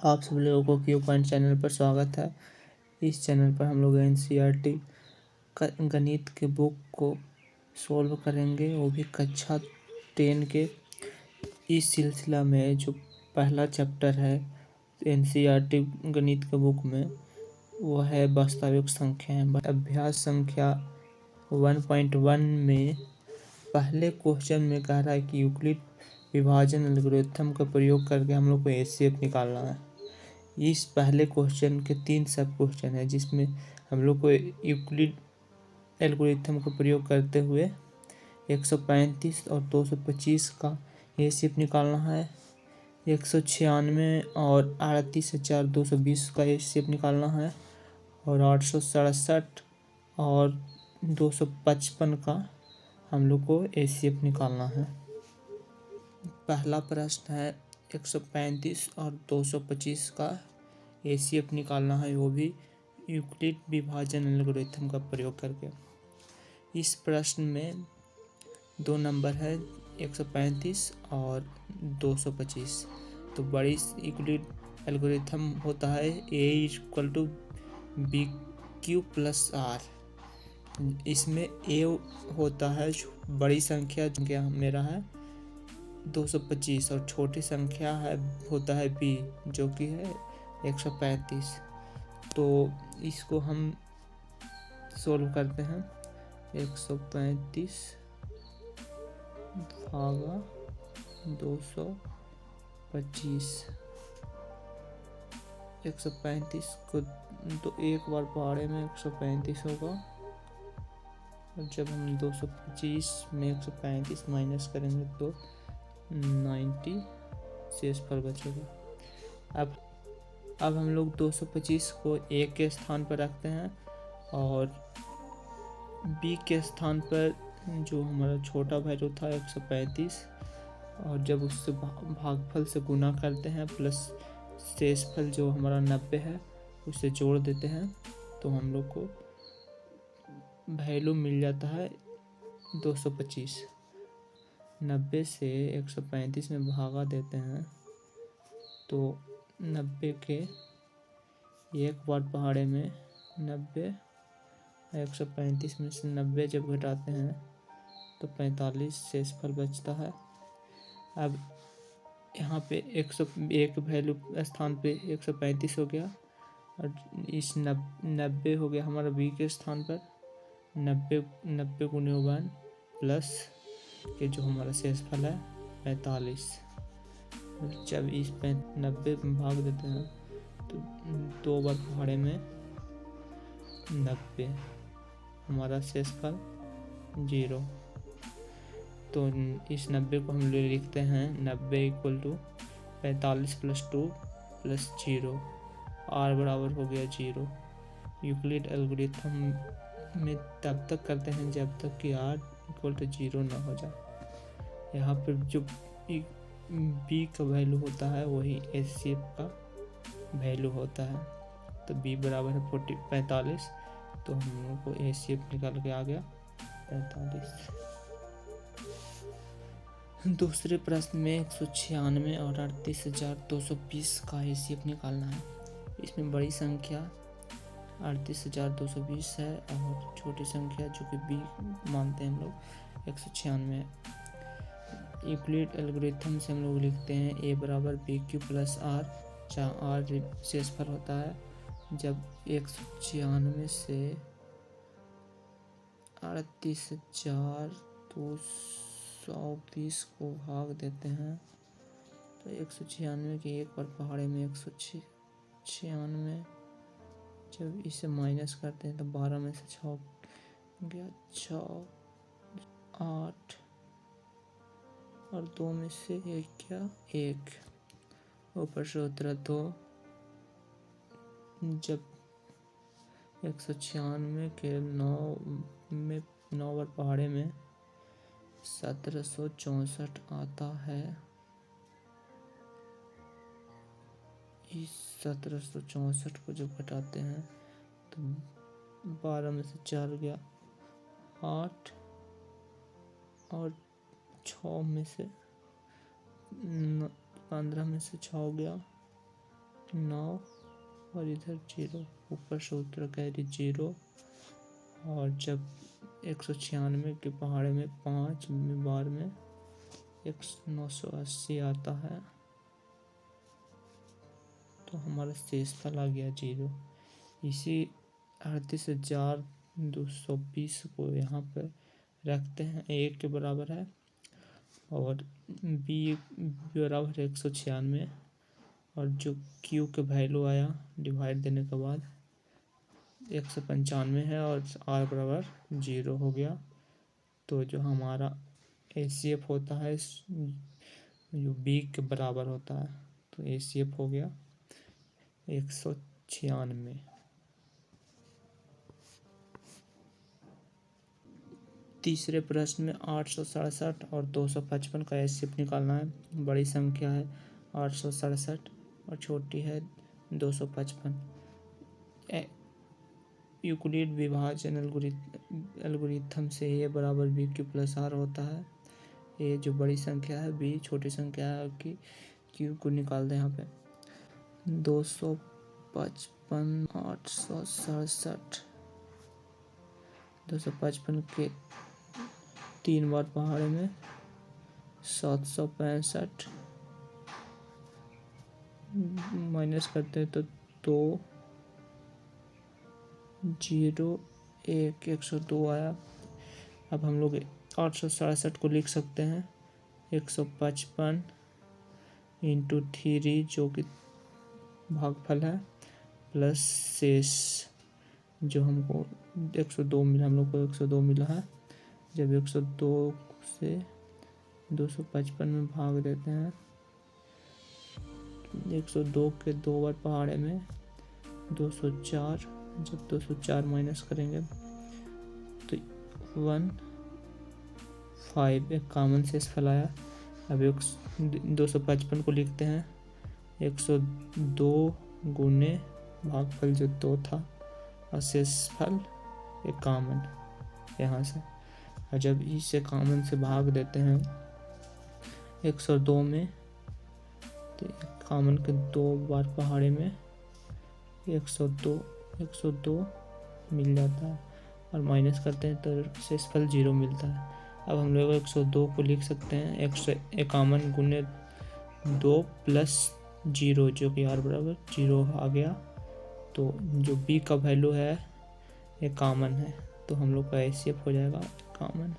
आप सब लोगों को क्यू पॉइंट चैनल पर स्वागत है। इस चैनल पर हम लोग एनसीईआरटी गणित के बुक को सॉल्व करेंगे, वो भी कक्षा 10 के। इस सिलसिला में जो पहला चैप्टर है एनसीईआरटी गणित के बुक में, वो है वास्तविक संख्याएं। अभ्यास संख्या 1.1 में पहले क्वेश्चन में कह रहा है कि यूक्लिड विभाजन एल्गोरिथम का प्रयोग करके हम लोग को एचसीएफ निकालना है। इस पहले क्वेश्चन के 3 सब क्वेश्चन है, जिसमें हम लोग को यूक्लिड एल्गोरिथम का प्रयोग करते हुए 135 और 225 का एचसीएफ निकालना है। 196 और 38,220 का एचसीएफ निकालना है, और 867 और 255 का हम लोग को एचसीएफ निकालना है। पहला प्रश्न है 135 और 225 का एचसीएफ निकालना है, वो भी यूक्लिड विभाजन एल्गोरिथम का प्रयोग करके। इस प्रश्न में 2 नंबर है 135 और 225। तो बड़ी यूक्लिड एल्गोरिथम होता है a=bq+r। इसमें a होता है बड़ी संख्या, जो मेरा है 225, और छोटी संख्या होता है b, जो कि है 135। तो इसको हम सोल्व करते हैं। 135 भागा 225। 135 को तो एक बार पहाड़े में 135 होगा, और जब हम 225 में 135 माइनस करेंगे तो 90 शेषफल बचेगा। अब हम लोग 225 को a के स्थान पर रखते हैं, और b के स्थान पर जो हमारा छोटा वैल्यू था 135, और जब उससे भागफल से गुना करते हैं प्लस शेषफल जो हमारा 90 है उसे जोड़ देते हैं, तो हम लोग को वैल्यू मिल जाता है 225। 90 से 135 में भागा देते हैं तो 90 के एक बार पहाड़े में 90, 135 में से 90 जब घटाते हैं तो 45 शेषफल बचता है। अब यहाँ पे 101 वैल्यू स्थान पे 135 हो गया, और इस 90 हो गया हमारा b के स्थान पर। 90 गुने 1 प्लस के जो हमारा शेषफल है 45। जब इस 90 में भाग देते हैं तो 2 बार पहाड़े में 90, हमारा शेषफल 0। तो इस 90 को हम लोग लिखते हैं 90 = 45 + 2 + 0। r बराबर हो गया 0। यूक्लिड एल्गोरिथम में तब तक करते हैं जब तक कि r = 0 ना हो जाए। यहाँ पर जो b का वैल्यू होता है वही एचसीएफ का वैल्यू होता है। तो b बराबर है 45, तो हम लोग को एचसीएफ निकाल के आ गया 45। दूसरे प्रश्न में 196 और 38,220 का एचसीएफ निकालना है। इसमें बड़ी संख्या 38,220 है, और छोटी संख्या जो कि b मानते हैं हम लोग 196। यूक्लिड एल्गोरिथम से हम लोग लिखते हैं a बराबर bq+r, जहाँ r शेषफल होता है। जब 196 से 38,220 को भाग देते हैं तो 196 के एक बार पहाड़े में 196, जब इसे माइनस करते हैं तो 12 में से 6 गया, 6 8, और 2 में से 1 गया 1, ऊपर से उतरा 2। जब 196 के 9 बार पहाड़े में 1764 आता है। इस 1764 को जब घटाते हैं तो 12 में से 4 गया 8, और 6 में से 15 में से 6 गया 9 और इधर 0, ऊपर से उत्तर कैरी 0। और जब 196 के पहाड़े में 5 बार में 980 आता है तो हमारा शेषफल आ गया 0। इसी 38,220 को यहाँ पर रखते हैं, 1 के बराबर है। और b बराबर 196 और जो q के वैल्यू आया डिवाइड देने के बाद 195 है और r बराबर 0 हो गया। तो जो हमारा ACF होता है जो b के बराबर होता है, तो ACF हो गया 196। तीसरे प्रश्न में 867 और 255 का ACF निकालना है। बड़ी संख्या है 867 और छोटी है 255। यूक्लिड विभाजन एल्गोरिथम से a बराबर BQ प्लस R होता है। a जो बड़ी संख्या है, b छोटी संख्या है कि q को निकाल दें। यहाँ पे 255 867 255 के 3 बार पहाड़े में 765 माइनस करते हैं तो 2 0 1 102 आया। अब हम लोग 867 को लिख सकते हैं 155 इंटू 3 जो कि भागफल है, प्लस शेष जो हमको 102 मिला, हम लोग को 102 मिला है। जब 102 से 255 में भाग देते हैं, 102 के 2 बार पहाड़े में 204, जब 204 माइनस करेंगे तो 15 एक कॉमन शेषफल आया। अब 255 को लिखते हैं 102 गुने भागफल जो 2 था और शेषफल एक कॉमन यहाँ से। और जब इसे कॉमन से भाग देते हैं 102 में तो कॉमन के 2 बार पहाड़े में 102 मिल जाता है और माइनस करते हैं तो शेषफल 0 मिलता है। अब हम लोग 102 को लिख सकते हैं 151 गुने 2 प्लस 0 जो कि r बराबर 0 आ गया। तो जो b का वैल्यू है ये कॉमन है, तो हम लोग का ACF हो जाएगा कॉमन।